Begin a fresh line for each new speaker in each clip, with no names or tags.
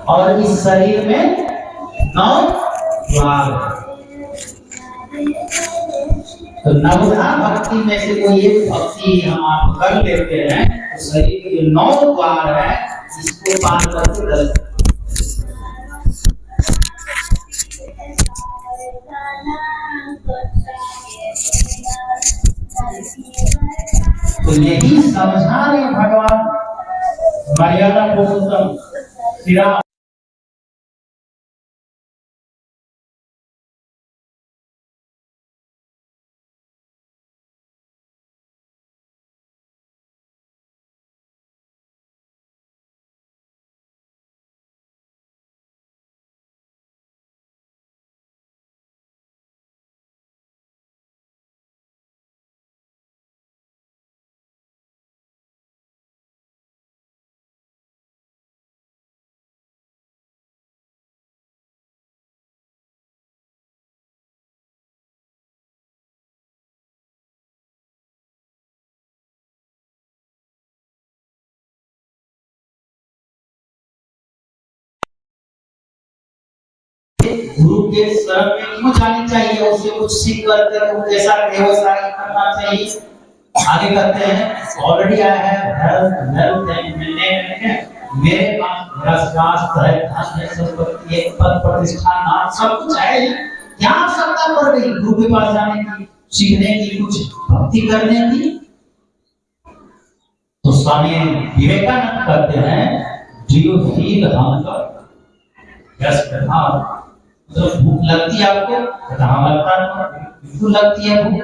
और इस शरीर में 9 द्वार है। तो नवधा भक्ति में से कोई एक भक्ति हम आप कर लेते हैं तो शरीर के जो 9 द्वार है इसको पार करके 10। तो यही समझा रहे भगवान मर्यादा पुरुषोत्तम श्री राम। गुरु के शरण में क्यों जानी चाहिए, उससे कुछ सीख करके वो कैसा व्यवसाय करना चाहिए। आगे कहते हैं ऑलरेडी आया है वेल्थ मेरे पास राष्ट्र है, धन है, संपत्ति है, पद प्रतिष्ठा नाम सब कुछ है, क्या आवश्यकता पड़ गई गुरु के पास जाने की, सीखने की, कुछ भक्ति करने की। तो स्वामी विवेकानंद कहते हैं do you feel hunger? Yes Pradhan. तो भूख लगती है आपको? कहाँ लगता है? बिल्कुल लगती है भूख।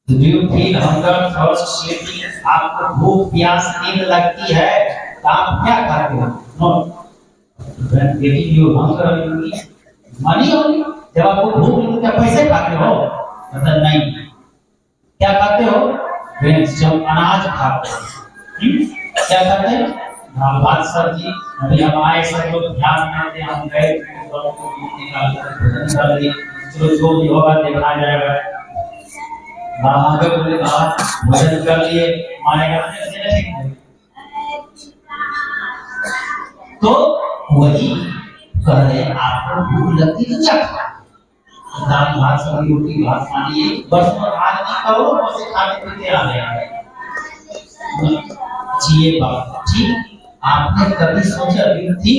Do you feel hunger thirst sleeping? आपको भूख प्यास नींद लगती है तो आप क्या खाते हो? Know when getting you hunger money only. जब आपको भूख लगती है पैसे खाते हो? मतलब नहीं, क्या खाते हो? जब अनाज खाते हो क्या खाते हैं? दाल भात सब्जी। अभी हम आए सब लोग ध्यान में थे, हम गए भोजन कर लिए, चलो जो भी होगा देखा जाएगा। आगे बोले भोजन कर लिए मानेगा तो वही कह रहे आपको भूख लगती तो क्या खाए? दाल भात सब्जी रोटी भात पानी बस आज नहीं करो बस खाने पीते आ गए जिए बात ठीक। आपने कभी सोचा थी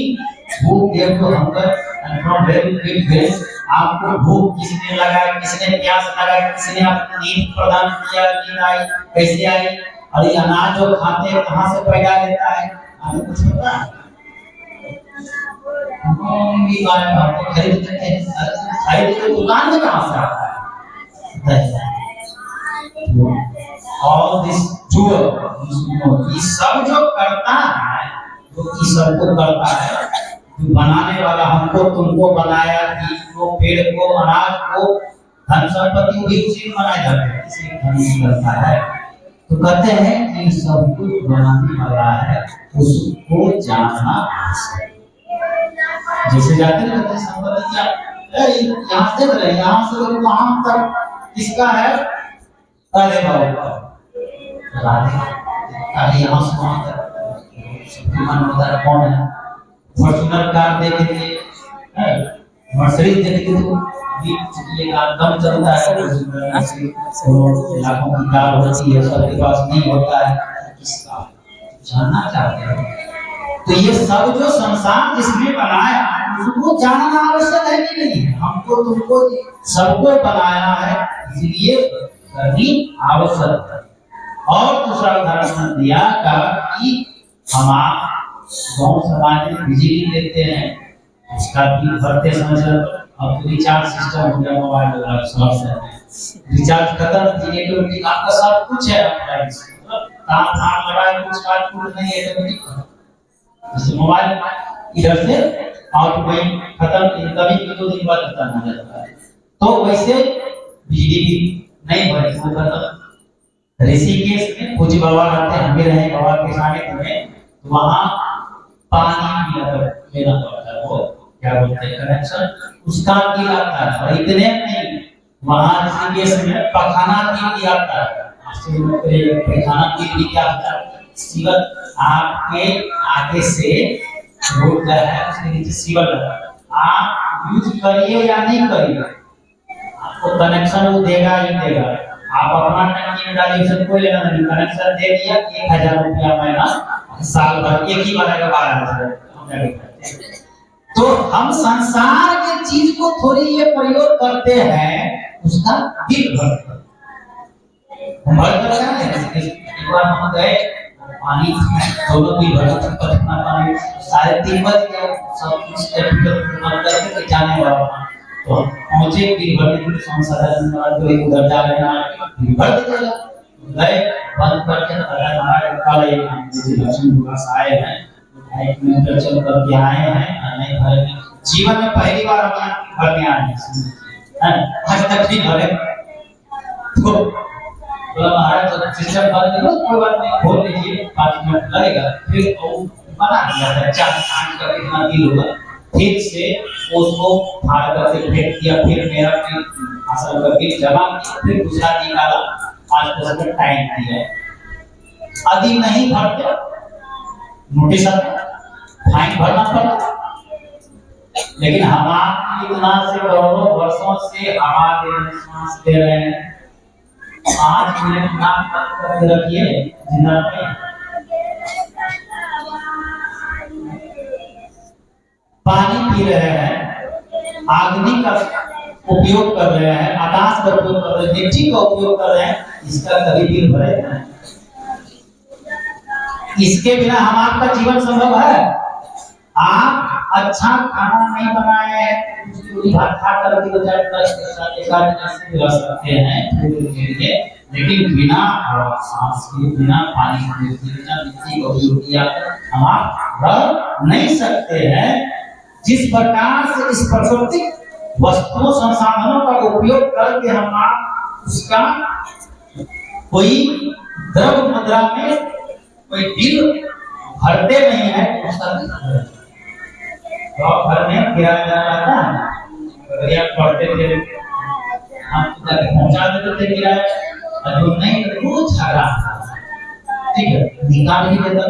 भूख देव को hunger and from very great grace आपको भूख किसने लगाया, किसने प्यास लगाया, किसने आपको नींद प्रदान किया, नींद आई कैसे आई, और ये अनाज जो खाते हैं कहाँ से पैदा लेता है आपको कुछ पता है? भी बात आपको खरीदते हैं, खरीद के दुकान में कहाँ से आता है? ऑल दिस डूअर ये सब जो करता है, जो इस सब को करता है, जो बनाने वाला हमको तुमको बनाया, बीज को, पेड़ को, अनाज को, धन संपत्ति को भी उसी में बनाया जाता है, इसी धन करता है। तो कहते हैं कि सब कुछ बनाने वाला है उसको जानना आवश्यक। जैसे जाते हैं संपत्ति क्या यहाँ से रहे, यहाँ से वहां तक किसका है? राधे बाबा राधे यहाँ से वहां तक कौन है? फॉर्च्यूनर कार देखेंगे, मर्सिडीज देखेंगे तो ये कम चलता है, लाखों की कार होती है, सबके पास नहीं होता है, किसका जानना चाहते हैं। तो ये सब जो संसार जिसने बनाया उसको जानना आवश्यक है कि नहीं? हमको तुमको सबको बनाया है इसलिए करनी आवश्यक है। और दूसरा उदाहरण दिया कि हम आप गाँव समाज में बिजली लेते हैं उसका बिल भरते समय अब रिचार्ज सिस्टम हो गया, मोबाइल रिचार्ज खत्म, जिन्हें आपका सब कुछ है तार लगाए कुछ काट नहीं है, जैसे मोबाइल इधर से आउटगोइंग खत्म, इनकमिंग में 2 दिन बाद खत्म हो जाता है। तो वैसे बिजली भी नहीं भरी वो खत्म। ऋषिकेश में पूज्य बाबा रहते हैं, हम भी रहे बाबा के सानिध्य में, वहाँ पानी लेना पड़ता है, वो क्या बोलते हैं कनेक्शन उसका बिल आता है। और इतने नहीं, वहाँ ऋषिकेश में पखाना बिल भी आता है। पखाना बिल भी क्या होता है? सिर्फ आपके आगे से रोड जो है उसके नीचे सीवर लगा, आप यूज करिए या नहीं करिए, आपको कनेक्शन वो देगा ही देगा। आप अपना टंकी में डालिए, उससे कोई लेना नहीं, कनेक्शन दे दिया 1000 रुपया महीना, साल भर एक ही बार आएगा 12,000। तो हम संसार के चीज को थोड़ी ये प्रयोग करते हैं, उसका बिल भरते हैं। हम भरते हैं। एक बार हम गए पानी दोनों बिल भरते हैं, कितना पानी 3:30 बज गया, सब कुछ करके जाने वाला तो मुझे बिल भरने के लिए संसाधन तो उधर जा रहे हैं, भर देगा गए बंद करके हमारे कल एक लक्ष्मी निवास आए हैं, 2.5 किलोमीटर चल कर के आए हैं, नहीं भरे जीवन में पहली बार हम भरने आए हैं, आज तक नहीं भरे। तो बोला महाराज तो सिस्टम भर दो, कोई बात नहीं, खोल लीजिए, 5 मिनट लगेगा। फिर वो बना दिया था 4-5 का कितना बिल होगा, फिर से उसको फाड़ करके फेंक दिया, फिर मेरा बिल हासिल करके जमा किया, फिर दूसरा निकाला, 5-10 मिनट टाइम दिया। यदि नहीं भरते नोटिस फाइन भरना पड़ता। लेकिन हमारे इतना से करोड़ों वर्षों से हमारे सांस ले रहे हैं, 5 मिनट नाम करके रखिए जिंदा में, पानी पी रहे हैं, अग्नि का उपयोग कर रहे हैं, आकाश का उपयोग कर रहे हैं, मिट्टी का उपयोग कर रहे हैं, इसका कभी बिल भरेगा? इसके बिना हम आपका जीवन संभव है? आप अच्छा खाना नहीं बनाए, भात खा कर भी रह सकते हैं, लेकिन बिना हवा सांस के, बिना पानी के, बिना मिट्टी का उपयोग किया हम आप रह नहीं सकते हैं। जिस प्रकार से इस प्राकृतिक वस्तुओं संसाधनों का उपयोग करके हम आप उसका कोई द्रव्य मुद्रा में कोई बिल भरते नहीं है, उसका तो घर में किराया जाता है, अगर पढ़ते थे हम पहुंचा देते थे किराया, और जो नहीं वो झगड़ा, ठीक है, निकाल ही देता।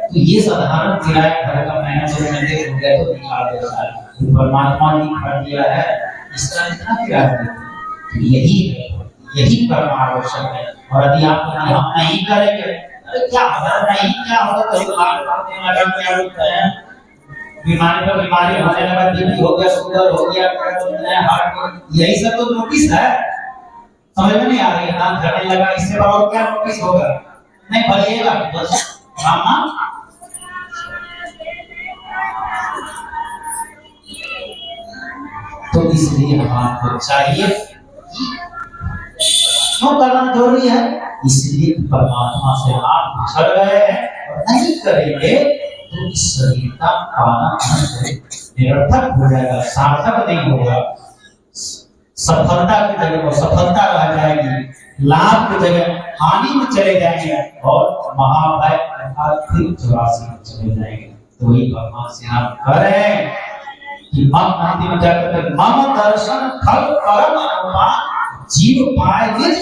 तो ये साधारण किराया घर का महीना 2 महीने हो गया तो निकाल देता है, परमात्मा ने कर दिया है, इसका कितना किराया देता है? तो यही करना आवश्यक है। और यदि आप नहीं करेंगे, अरे क्या होगा, नहीं क्या होगा, तो क्या होता है, बीमारी पर बीमारी होने लगा, बीपी हो गया, शुगर हो गया, हार्ट, यही सब तो नोटिस है, समझ में नहीं आ रही है, काम करने लगा, इससे और क्या नोटिस होगा? नहीं भरिएगा बस मामा। तो इसलिए आपको चाहिए क्यों करना जरूरी है? इसलिए परमात्मा से आप बिछड़ गए हैं और नहीं करेंगे तो इस शरीर का पालन निरर्थक हो जाएगा, सार्थक नहीं होगा। सफलता की जगह वो सफलता रह जाएगी, लाभ की जगह हानि में चले जाएंगे और महाभय फिर चौरासी में चले जाएंगे। तो वही भगवान से आप कह रहे हैं कि मम अंतिम जाकर मम दर्शन फल परम अनुमान जीव पाए निज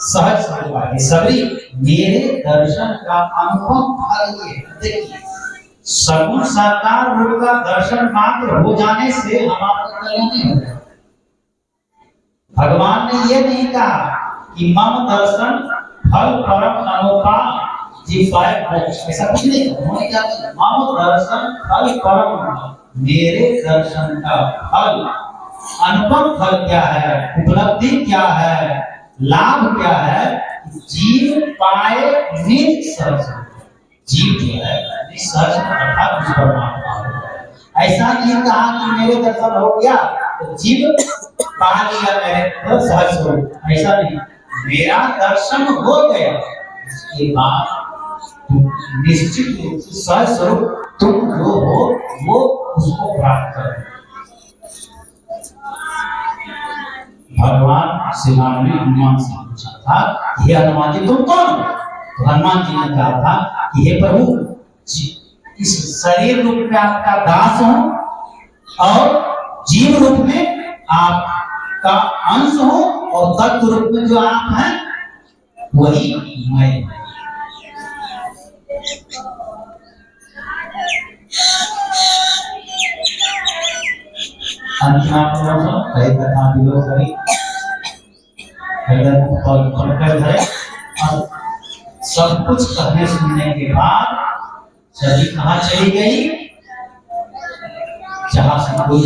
सहज समझ। सबरी मेरे दर्शन का अनुभव फल ये देखिए, सगुण साकार रूप का दर्शन मात्र हो जाने से हमारा कल्याण नहीं होगा। भगवान ने ये नहीं कहा कि मम दर्शन फल परम अनुपम जीव पाए मोक्ष, ऐसा कुछ नहीं। उन्होंने क्या कहा? मम दर्शन फल परम, मेरे दर्शन का फल, अनुपम फल क्या है, उपलब्धि क्या है, लाभ क्या है? जीव पाए निज सहज। जीव जो है सहज अर्थात उस परमात्मा है। ऐसा नहीं कहा कि मेरे दर्शन हो गया तो जीव पा लिया मेरे सहज स्वरूप, ऐसा नहीं। मेरा दर्शन हो गया उसके बाद निश्चित रूप से सहज स्वरूप तुम जो हो वो उसको प्राप्त करो। भगवान श्री राम ने हनुमान से पूछा था, हे हनुमान जी तुम कौन हो? तो हनुमान जी ने कहा था कि हे प्रभु, इस शरीर रूप में आपका दास हूं और जीव रूप में आपका अंश हूं और तत्व रूप में जो आप हैं वही मैं। अंतिम कई कथा विलोक करी और सब कुछ कहने सुनने के बाद सभी कहाँ चली गई, जहाँ से कोई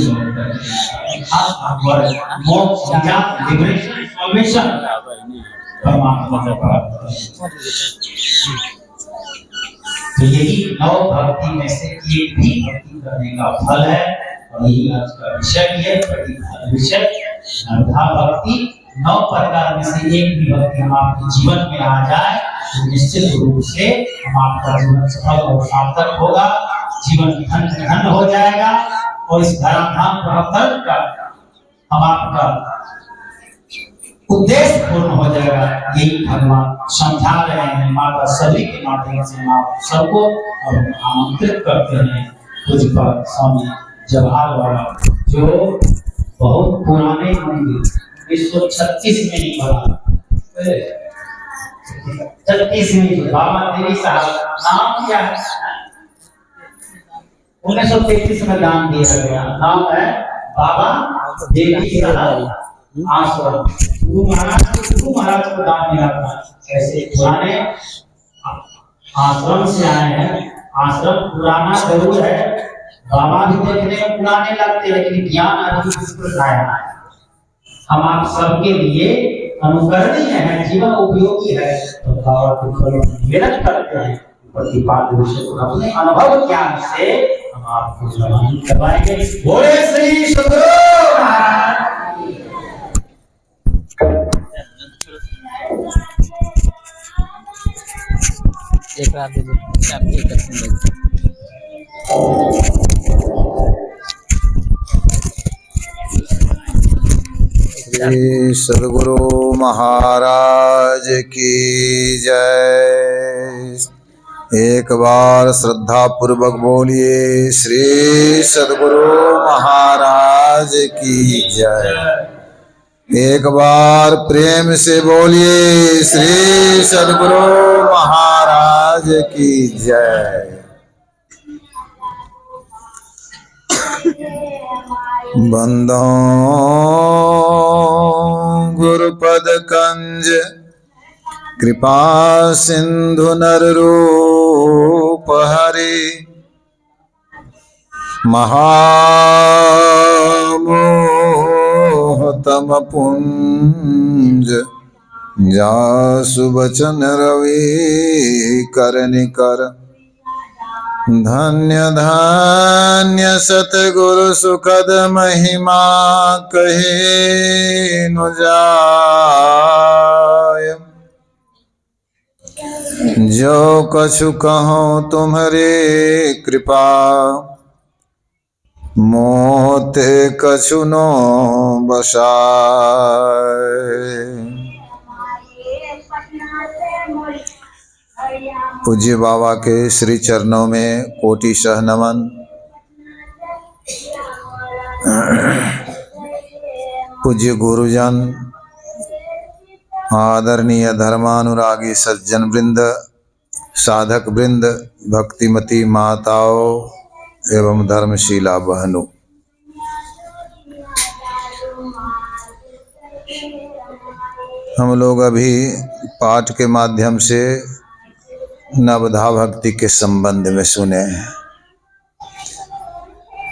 मोक्ष लिबरेशन सॉल्वेशन परमात्मा का प्राप्त। तो यही नौ भक्ति में से एक भी भक्ति करने का फल है और यही आज का विषय भी है, विषय नवधा भक्ति। 9 प्रकार में से एक भी भक्ति हम आपके जीवन में आ जाए तो निश्चित रूप से हम आपका जीवन सफल और सार्थक होगा, जीवन धन धन हो जाएगा और इस धराधाम प्रवर्तन का हम आपका उद्देश्य पूर्ण हो जाएगा। यही भगवान समझा रहे हैं। माता सभी के माध्यम से हम आप सबको आमंत्रित करते हैं पूज्यपाद स्वामी जवाहर वाला, जो बहुत पुराने मंदिर 1936 में ही बना, 36 में बाबा देवी साहब नाम क्या है, 1933 में दान दिया गया, नाम है बाबा देवी साहब आश्रम। गुरु महाराज को दान मिला था। ऐसे पुराने आश्रम से आए हैं। आश्रम पुराना जरूर है, बाबा भी देखने में पुराने लगते, लेकिन ज्ञान अभी आया है। हम आप सबके लिए अनुकरणीय है, जीवन उपयोगी है, तो बाबा को निवेदन करते हैं प्रतिपाद्य विषय को अपने अनुभव ज्ञान से हम आपको करवाएंगे। बोले श्री सद्गुरु महाराज।
एक रात दे
श्री सद्गुरु महाराज की जय। एक बार श्रद्धा पूर्वक बोलिए श्री सद्गुरु महाराज की जय। एक बार प्रेम से बोलिए श्री सद्गुरु महाराज की जय। बंदो गुरुपद कंज कृपा सिंधु नर रूप हरि महामोहतम पुंज जासु बचन रवि करनिकर। धन्य धन्य सतगुरु सुखद महिमा कहे नु जाय। जो कछु कहो तुम्हारे कृपा मोते कछु नो बसाय। पूज्य बाबा के श्री चरणों में कोटिशः नमन। पूज्य गुरुजन, आदरणीय धर्मानुरागी सज्जन वृंद, साधक वृंद, भक्तिमती माताओं एवं धर्मशीला बहनों, हम लोग अभी पाठ के माध्यम से नवधा भक्ति के संबंध में सुने हैं।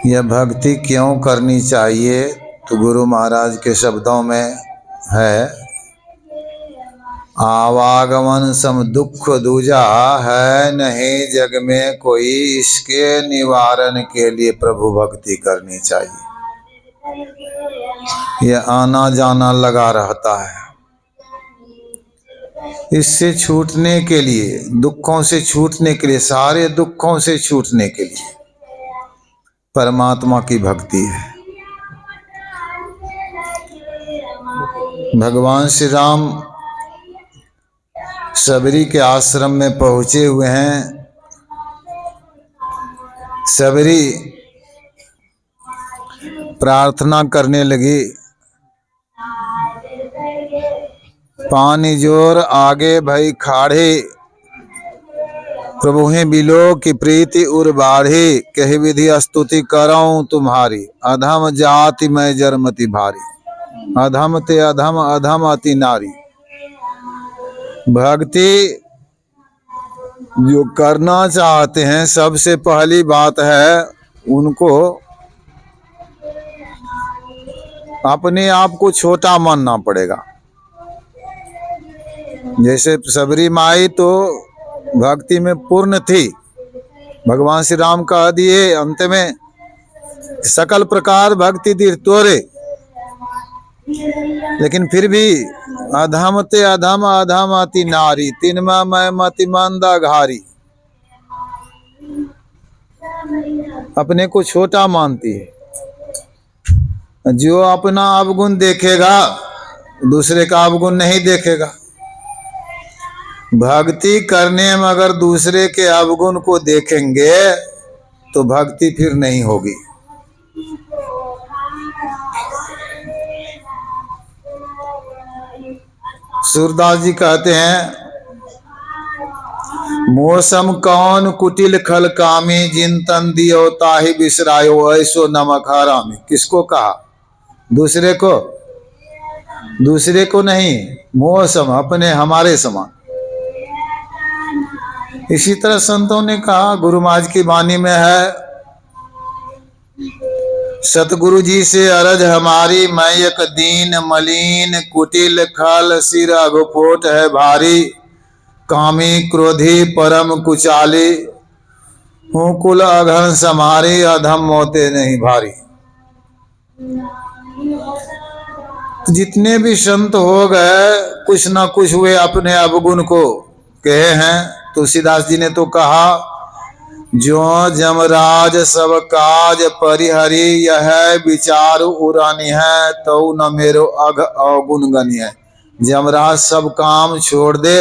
यह भक्ति क्यों करनी चाहिए, तो गुरु महाराज के शब्दों में है, आवागमन सम दुख दूजा है नहीं जग में कोई, इसके निवारण के लिए प्रभु भक्ति करनी चाहिए। यह आना जाना लगा रहता है। इससे छूटने के लिए, दुखों से छूटने के लिए, सारे दुखों से छूटने के लिए परमात्मा की भक्ति है। भगवान श्री राम सबरी के आश्रम में पहुंचे हुए हैं। सबरी प्रार्थना करने लगी, पानी जोर आगे भई खाड़े, प्रभु ही बिलो की प्रीति उर बाढ़ी, कही विधि स्तुति करऊं तुम्हारी। अधम जाति मैं जरमति भारी, अधम ते अधम अधम अति नारी। भक्ति जो करना चाहते हैं, सबसे पहली बात है उनको अपने आप को छोटा मानना पड़ेगा। जैसे सबरी माई तो भक्ति में पूर्ण थी, भगवान श्री राम कह दिए अंत में सकल प्रकार भक्ति दी तोरे, लेकिन फिर भी अधम ते अधम अधम अति नारी, तिनमा मैं मति मंदा घारी। अपने को छोटा मानती है। जो अपना अवगुण देखेगा दूसरे का अवगुण नहीं देखेगा। भक्ति करने में अगर दूसरे के अवगुण को देखेंगे तो भक्ति फिर नहीं होगी। सूरदास जी कहते हैं, मौसम कौन कुटिल खल कामी, जिन तन दियो ताहि बिसरायो, ऐसो नमक हरामी। किसको कहा? दूसरे को, दूसरे को नहीं, मौसम अपने हमारे समान। इसी तरह संतों ने कहा, गुरु महाराज की वाणी में है, सतगुरु जी से अरज हमारी, मैं एक दीन मलिन कुटिल खल, सिर अघुपोट है भारी, कामी क्रोधी परम कुचाली, हूँ कुल अघन समारी, अधम मोते नहीं भारी। तो जितने भी संत हो गए कुछ ना कुछ वे अपने अवगुण को कहे हैं। तुलसीदास जी ने तो कहा, जो जमराज सब काज परिहरी, यह विचार उरानी है, तो न मेरो अघ अवगुण गनी है। जमराज सब काम छोड़ दे,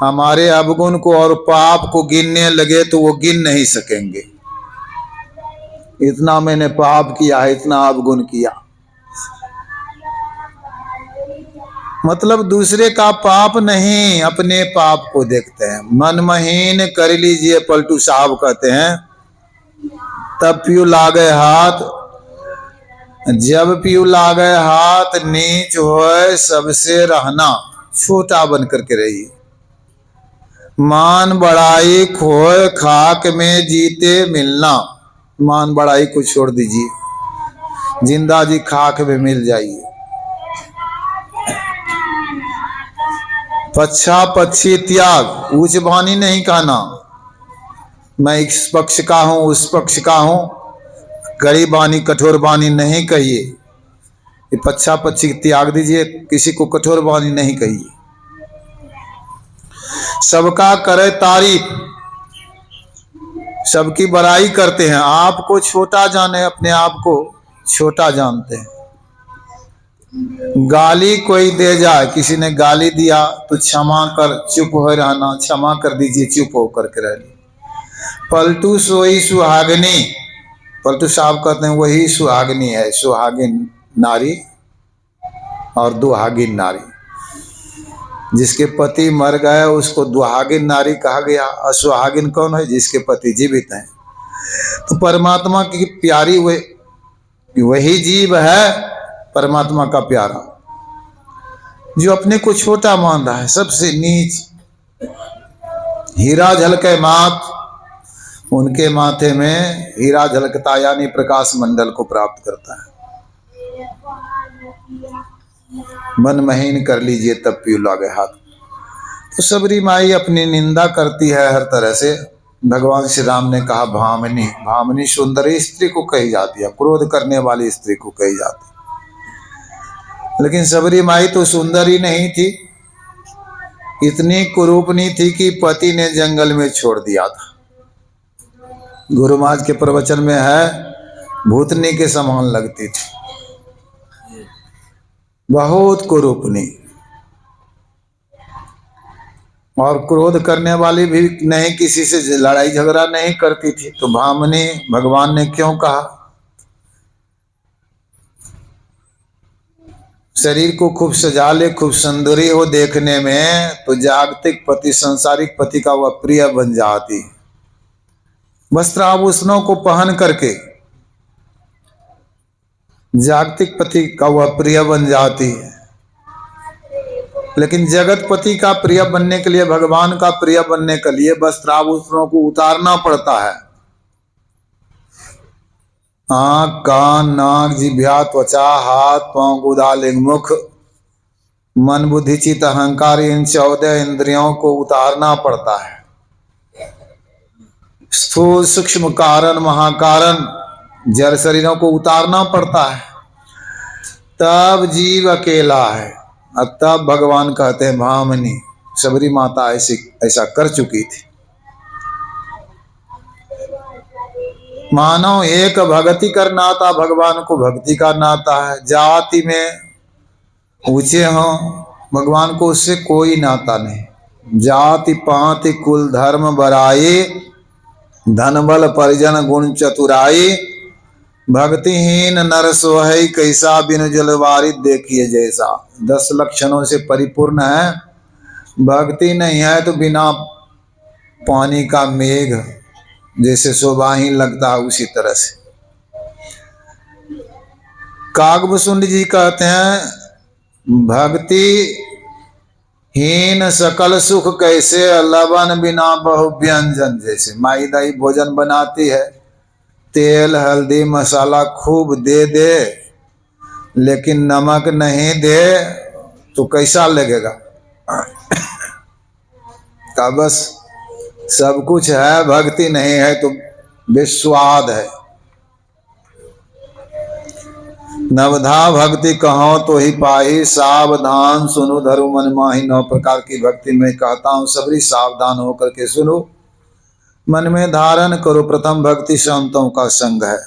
हमारे अवगुण को और पाप को गिनने लगे तो वो गिन नहीं सकेंगे। इतना मैंने पाप किया है, इतना अवगुण किया। मतलब दूसरे का पाप नहीं, अपने पाप को देखते हैं। मन महीन कर लीजिए, पलटू साहब कहते हैं, तब पीऊ लागे हाथ, जब पीऊ लागे हाथ, नीच होए सबसे रहना, छोटा बन करके रहिए। मान बड़ाई खोए खाक में जीते मिलना, मान बड़ाई को छोड़ दीजिए, जिंदा जी खाक में मिल जाइए। पच्छा पक्षी त्याग, ऊंच वाणी नहीं कहना, मैं इस पक्ष का हूं उस पक्ष का हूं, कड़ी वाणी कठोर वाणी नहीं कहिए। ये पच्छा पक्षी त्याग दीजिए, किसी को कठोर वाणी नहीं कहिए। सबका करे तारीफ, सबकी बड़ाई करते हैं, आपको छोटा जाने, अपने आप को छोटा जानते हैं। गाली कोई दे जाए, किसी ने गाली दिया तो क्षमा कर, चुप हो रहना, क्षमा कर दीजिए, चुप हो करके रह ली। पलटू सोई सुहागनी, पलटू साहब कहते हैं वही सुहागनी है, सुहागिन नारी और दुहागिन नारी। जिसके पति मर गए उसको दुहागिन नारी कहा गया, और सुहागिन कौन है? जिसके पति जीवित हैं। तो परमात्मा की प्यारी वही जीव है, परमात्मा का प्यारा, जो अपने को छोटा मान रहा है, सबसे नीच। हीरा झलके माथ, उनके माथे में हीरा झलकता, यानी प्रकाश मंडल को प्राप्त करता है। मन महीन कर लीजिए तब पीऊ लागे हाथ। तो सबरी माई अपनी निंदा करती है हर तरह से। भगवान श्री राम ने कहा, भामिनी, भामिनी सुंदरी स्त्री को कही जाती है, क्रोध करने वाली स्त्री को कही जाती है। लेकिन सबरी माई तो सुंदर ही नहीं थी, इतनी कुरूपनी थी कि पति ने जंगल में छोड़ दिया था। गुरु महाराज के प्रवचन में है, भूतनी के समान लगती थी, बहुत कुरूपनी, और क्रोध करने वाली भी नहीं, किसी से लड़ाई झगड़ा नहीं करती थी। तो भामिनी भगवान ने क्यों कहा? शरीर को खूब सजा ले, खूब सुंदरी हो देखने में, तो जागतिक पति, संसारिक पति का वह प्रिय बन जाती है। वस्त्र आभूषणों को पहन करके जागतिक पति का वह प्रिय बन जाती है। लेकिन जगत पति का प्रिय बनने के लिए, भगवान का प्रिय बनने के लिए वस्त्र आभूषणों को उतारना पड़ता है। आंख, कान, नाक, जिह्वा, त्वचा, हाथ, पांव, गुदा, लिंग, मुख, मन, बुद्धि, चित्त, अहंकार, इन 14 इंद्रियों को उतारना पड़ता है। स्थूल, सूक्ष्म, कारण, महाकारण, जड़ शरीरों को उतारना पड़ता है। तब जीव अकेला है। और तब भगवान कहते हैं भामिनी, शबरी माता ऐसा कर चुकी थी। मानव एक भक्ति करना आता, भगवान को भक्ति करना आता है। जाति में ऊंचे हों, भगवान को उससे कोई नाता नहीं। जाति पाति कुल धर्म बराई, धन बल परिजन गुण चतुराई, भक्तिहीन नर सोहई कैसा बिनु जलवारित देखिए जैसा। 10 लक्षणों से परिपूर्ण है। भक्ति नहीं है तो बिना पानी का मेघ जैसे शोभाहीन लगता है, उसी तरह से। कागभूषुंड जी कहते हैं भक्ति हीन सकल सुख कैसे, लवन बिना बहु व्यंजन जैसे। माई दाई भोजन बनाती है, तेल हल्दी मसाला खूब दे दे, लेकिन नमक नहीं दे तो कैसा लगेगा? का बस सब कुछ है, भक्ति नहीं है तो बेस्वाद है। नवधा भक्ति कहो तो ही पाही, सावधान सुनो धरु मन माही। 9 प्रकार की भक्ति में कहता हूँ, सबरी सावधान होकर के सुनो, मन में धारण करो। प्रथम भक्ति संतों का संग है।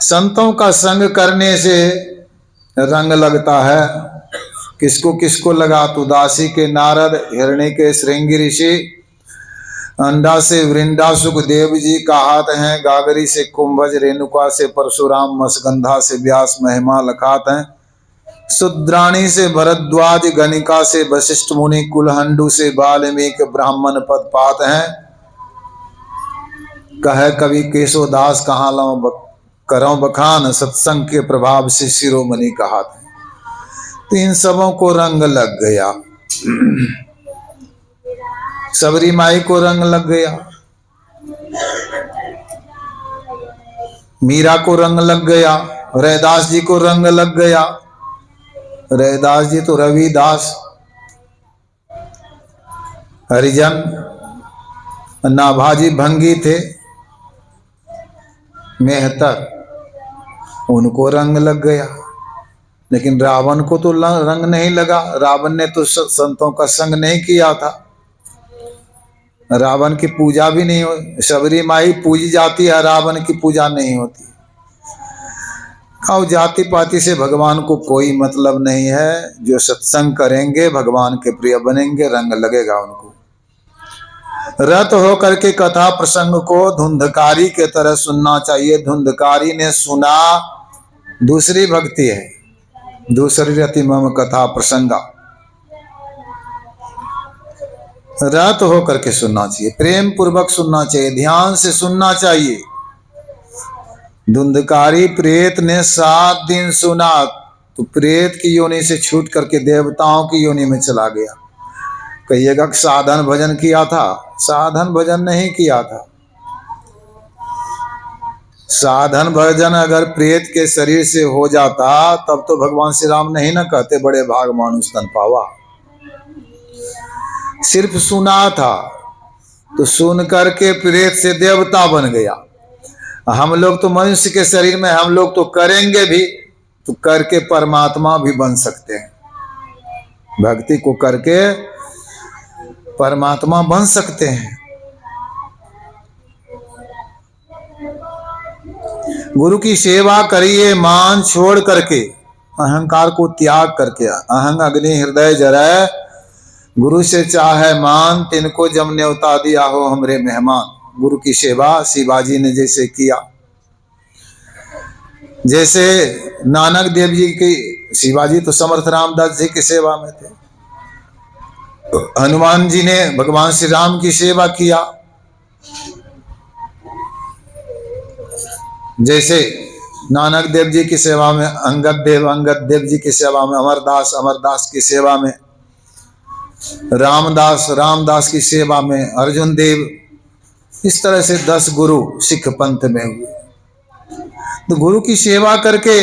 संतों का संग करने से रंग लगता है। किसको किसको लगा? तो दासी के नारद, हिरण्य के श्रृंगी ऋषि, अंडा से वृंदा सुखदेव जी का हाथ हैं, गागरी से कुंभज, रेणुका से परशुराम, मसगंधा से व्यास महिमा लखात हैं, शुद्राणी से भरद्वाज, गणिका से वशिष्ठ मुनि, कुलहंडू से वाल्मीकि ब्राह्मण पद पात हैं। कहे कवि केशोदास कहाँ लाऊं करऊं बखान, सत्संग के प्रभाव से शिरोमणि का हाथ है। तो इन सबों को रंग लग गया। सबरी माई को रंग लग गया, मीरा को रंग लग गया, रैदास जी को रंग लग गया। रैदास जी तो रविदास, हरिजन, नाभाजी भंगी थे, मेहतर, उनको रंग लग गया। लेकिन रावण को तो रंग नहीं लगा। रावण ने तो संतों का संग नहीं किया था। रावण की पूजा भी नहीं हो, शबरी माई पूजी जाती है, रावण की पूजा नहीं होती। और जाति पाति से भगवान को कोई मतलब नहीं है। जो सत्संग करेंगे भगवान के प्रिय बनेंगे, रंग लगेगा उनको। रत होकर के कथा प्रसंग को धुंधकारी के तरह सुनना चाहिए। धुंधकारी ने सुना, दूसरी भक्ति है, दूसरी रति मम कथा प्रसंगा। रत होकर के सुनना चाहिए, प्रेम पूर्वक सुनना चाहिए, ध्यान से सुनना चाहिए। धुंधकारी प्रेत ने 7 दिन सुना तो प्रेत की योनि से छूट करके देवताओं की योनि में चला गया। कहिएगा कि साधन भजन किया था? साधन भजन नहीं किया था। साधन भजन अगर प्रेत के शरीर से हो जाता तब तो भगवान श्री राम नहीं ना कहते बड़े भाग मानुष तन पावा। सिर्फ सुना था तो सुन करके प्रेत से देवता बन गया। हम लोग तो मनुष्य के शरीर में, हम लोग तो करेंगे भी तो करके परमात्मा भी बन सकते हैं। भक्ति को करके परमात्मा बन सकते हैं। गुरु की सेवा करिए मान छोड़ करके, अहंकार को त्याग करके। अहंग अग्नि हृदय जरै, गुरु से चाहे मान, तिनको जम न्योता दिया हो हमरे मेहमान। गुरु की सेवा शिवाजी ने जैसे किया, जैसे नानक देव जी की, शिवाजी तो समर्थ रामदास जी की सेवा में थे, हनुमान जी ने भगवान श्री राम की सेवा किया, जैसे नानक देव जी की सेवा में अंगद देव जी की सेवा में अमरदास की सेवा में रामदास की सेवा में अर्जुन देव, इस तरह से 10 गुरु सिख पंथ में हुए। तो गुरु की सेवा करके,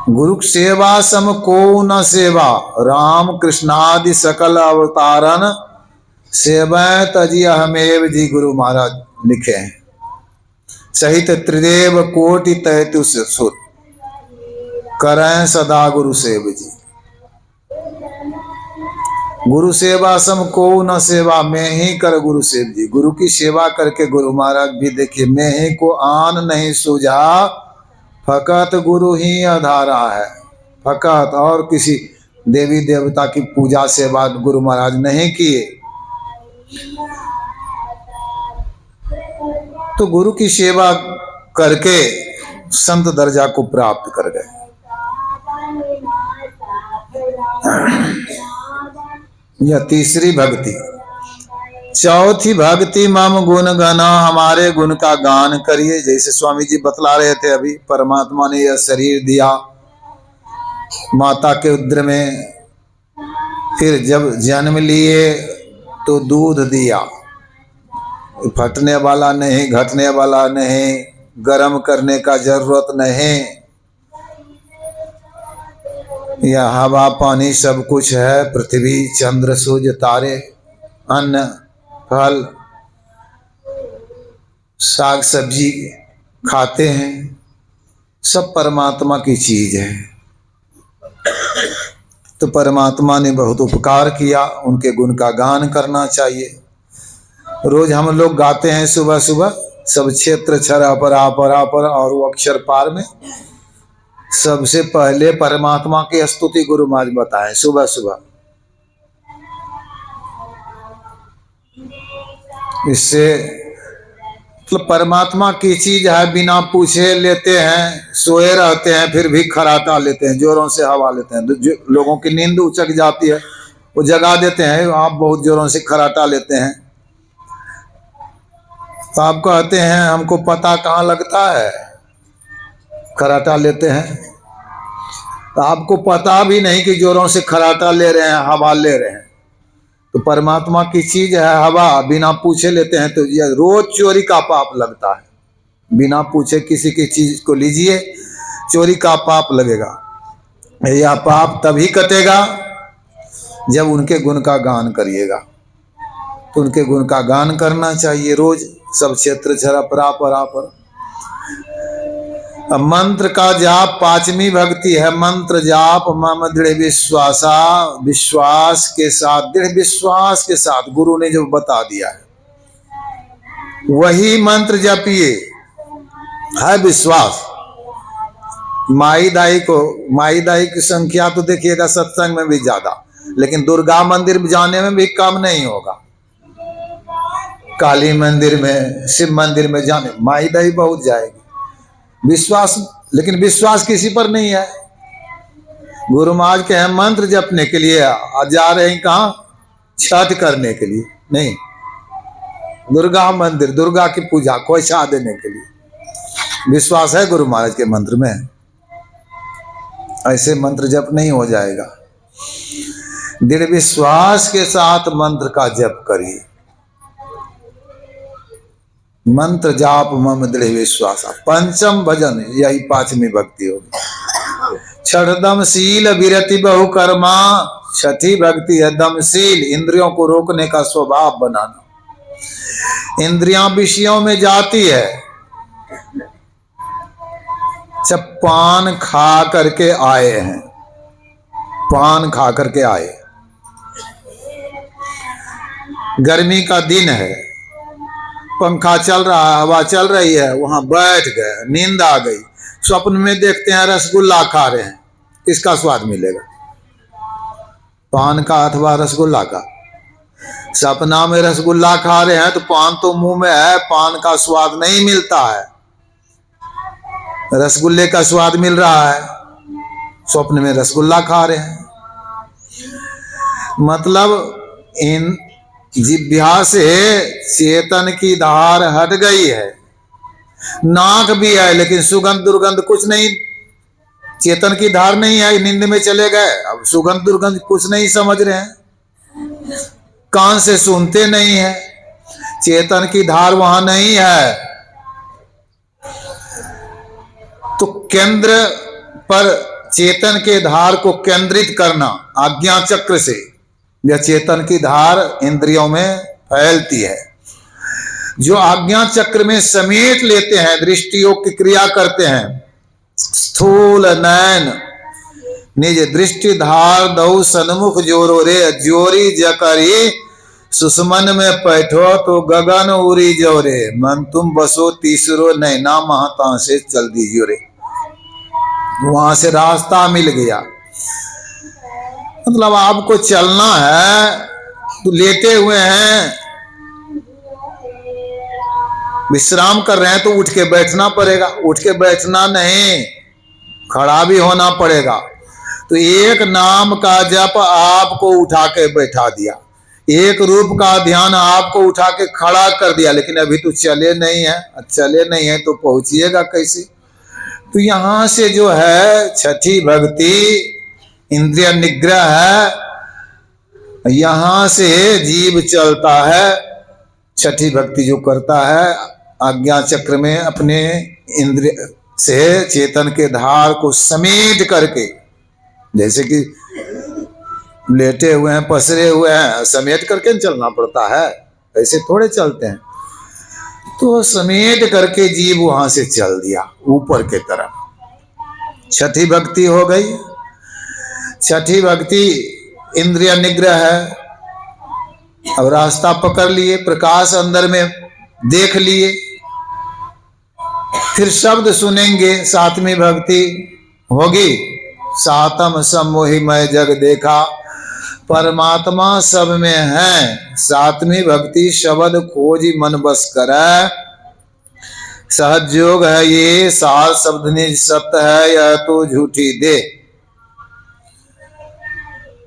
गुरु सेवा सम को न सेवा, राम कृष्णादि सकल अवतारन सेवा तजिया हमेव जी, गुरु महाराज लिखे हैं। सहित त्रिदेव कोटि तैतु सुर, करें सदा गुरु सेव जी। गुरु सेवा सम को न सेवा, मैं ही कर गुरु सेव जी। गुरु की सेवा करके गुरु महाराज भी देखिए, मैं ही को आन नहीं सूझा, फकत गुरु ही आधारा है। फकत, और किसी देवी देवता की पूजा सेवा गुरु महाराज नहीं किए। तो गुरु की सेवा करके संत दर्जा को प्राप्त कर गए। यह तीसरी भक्ति। चौथी भक्ति मम गुण गाना, हमारे गुण का गान करिए। जैसे स्वामी जी बतला रहे थे अभी, परमात्मा ने यह शरीर दिया माता के उदर में, फिर जब जन्म लिए तो दूध दिया, फटने वाला नहीं, घटने वाला नहीं, गर्म करने का जरूरत नहीं, यह हवा पानी सब कुछ है, पृथ्वी चंद्र सूर्य तारे, अन्न फल साग सब्जी खाते हैं, सब परमात्मा की चीज है। तो परमात्मा ने बहुत उपकार किया, उनके गुण का गान करना चाहिए। रोज हम लोग गाते हैं सुबह सुबह, सब क्षेत्र छरा पर और वो अक्षर पार में सबसे पहले परमात्मा की स्तुति गुरु महाराज बताएं सुबह सुबह। इससे मतलब परमात्मा की चीज है, बिना पूछे लेते हैं, सोए रहते हैं फिर भी खराटा लेते हैं, जोरों से हवा लेते हैं। जो लोगों की नींद उचक जाती है वो जगा देते हैं, आप बहुत जोरों से खराटा लेते हैं। तो आप कहते हैं हमको पता कहाँ लगता है, खराटा लेते हैं, तो आपको पता भी नहीं कि जोरों से खराटा ले रहे हैं, हवा ले रहे हैं। तो परमात्मा की चीज है हवा, बिना पूछे लेते हैं तो यह रोज चोरी का पाप लगता है। बिना पूछे किसी की चीज को लीजिए, चोरी का पाप लगेगा। यह पाप तभी कटेगा जब उनके गुण का गान करिएगा। तो उनके गुण का गान करना चाहिए रोज, सब क्षेत्र छरा पर। मंत्र का जाप पांचवी भक्ति है। मंत्र जाप मम दृढ़ विश्वासा, विश्वास के साथ, दृढ़ विश्वास के साथ गुरु ने जो बता दिया है वही मंत्र जपिए। है विश्वास। माई दाई की संख्या तो देखिएगा सत्संग में भी ज्यादा, लेकिन दुर्गा मंदिर जाने में भी कम नहीं होगा। काली मंदिर में, शिव मंदिर में जाने माई दाई बहुत जाएगी। विश्वास, लेकिन विश्वास किसी पर नहीं है। गुरु महाराज के हैं मंत्र जपने के लिए, जा रहे हैं कहाँ? छठ करने के लिए नहीं, दुर्गा मंदिर, दुर्गा की पूजा को इच्छा देने के लिए। विश्वास है गुरु महाराज के मंत्र में, ऐसे मंत्र जप नहीं हो जाएगा। दृढ़ विश्वास के साथ मंत्र का जप करिए। मंत्र जाप मम दृढ़ विश्वास। पंचम भजन, यही पांचवी भक्ति होगी। छठदमशील विरति बहुकर्मा, छठी भक्ति है दमशील, इंद्रियों को रोकने का स्वभाव बनाना। इंद्रियां विषयों में जाती है। सब पान खा करके आए हैं, पान खा करके आए, गर्मी का दिन है, पंखा चल रहा है, हवा चल रही है, वहां बैठ गए, नींद आ गई। स्वप्न में देखते हैं रसगुल्ला खा रहे हैं, किसका स्वाद मिलेगा? पान का अथवा रसगुल्ला का। सपना में रसगुल्ला खा रहे हैं तो पान तो मुंह में है, पान का स्वाद नहीं मिलता है। रसगुल्ले का स्वाद मिल रहा है, स्वप्न में रसगुल्ला खा रहे हैं। मतलब इन जिह्वा से चेतन की धार हट गई है। नाक भी है लेकिन सुगंध दुर्गंध कुछ नहीं, चेतन की धार नहीं है, नींद में चले गए, अब सुगंध दुर्गंध कुछ नहीं समझ रहे हैं। कान से सुनते नहीं है, चेतन की धार वहां नहीं है। तो केंद्र पर चेतन के धार को केंद्रित करना आज्ञा चक्र से, यह चेतन की धार इंद्रियों में फैलती है। जो आज्ञा चक्र में समेट लेते हैं, दृष्टि योग की क्रिया करते हैं, स्थूल नयन निज दृष्टि धार दऊ सन्मुख जोरो रे, जोरी जकरी सुषमन में बैठो तो गगन उरी जोरे, मन तुम बसो तीसरो नैना महता से चल दीजियो रे। वहां से रास्ता मिल गया। मतलब आपको चलना है तो लेटे हुए हैं, विश्राम कर रहे हैं तो उठ के बैठना पड़ेगा, उठ के बैठना नहीं, खड़ा भी होना पड़ेगा। तो एक नाम का जप आपको उठा के बैठा दिया, एक रूप का ध्यान आपको उठा के खड़ा कर दिया, लेकिन अभी तो चले नहीं है। चले नहीं है तो पहुंचिएगा कैसे? तो यहां से जो है छठी भक्ति इंद्रिय निग्रह है, यहां से जीव चलता है। छठी भक्ति जो करता है आज्ञा चक्र में अपने इंद्रिय से चेतन के धार को समेट करके, जैसे कि लेटे हुए हैं, पसरे हुए हैं, समेट करके चलना पड़ता है, ऐसे थोड़े चलते हैं। तो समेट करके जीव वहां से चल दिया ऊपर के तरफ। छठी भक्ति हो गई। छठी भक्ति इंद्रिय निग्रह है। अब रास्ता पकड़ लिए, प्रकाश अंदर में देख लिए, फिर शब्द सुनेंगे। सातवीं भक्ति होगी, सातम सम्मोहि मैं जग देखा, परमात्मा सब में है। सातवीं भक्ति शब्द खोजी मन बस करे, सहज योग है ये, सार शब्द निज सत्य है, यह तो झूठी दे।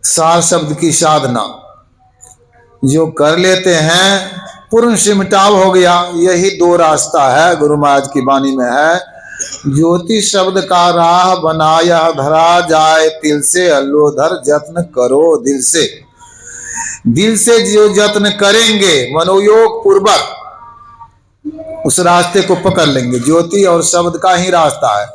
सार शब्द की साधना जो कर लेते हैं पूर्ण सिमटाव हो गया। यही दो रास्ता है, गुरु महाराज की वाणी में है, ज्योति शब्द का राह बनाया धरा जाए तिल से, अल्लोधर जत्न करो दिल से। दिल से जो जत्न करेंगे मनोयोग पूर्वक उस रास्ते को पकड़ लेंगे। ज्योति और शब्द का ही रास्ता है।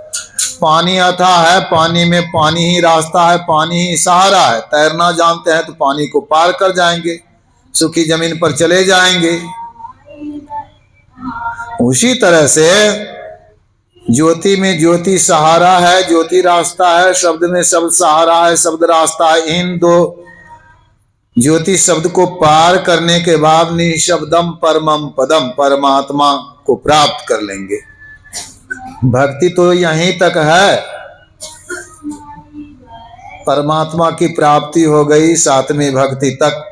पानी अथाह है, पानी में पानी ही रास्ता है, पानी ही सहारा है। तैरना जानते हैं तो पानी को पार कर जाएंगे, सूखी जमीन पर चले जाएंगे। उसी तरह से ज्योति में ज्योति सहारा है, ज्योति रास्ता है, शब्द में शब्द सहारा है, शब्द रास्ता है। इन दो ज्योति शब्द को पार करने के बाद निशब्दम परमम पदम, परमात्मा को प्राप्त कर लेंगे। भक्ति तो यहीं तक है, परमात्मा की प्राप्ति हो गई सातवीं भक्ति तक।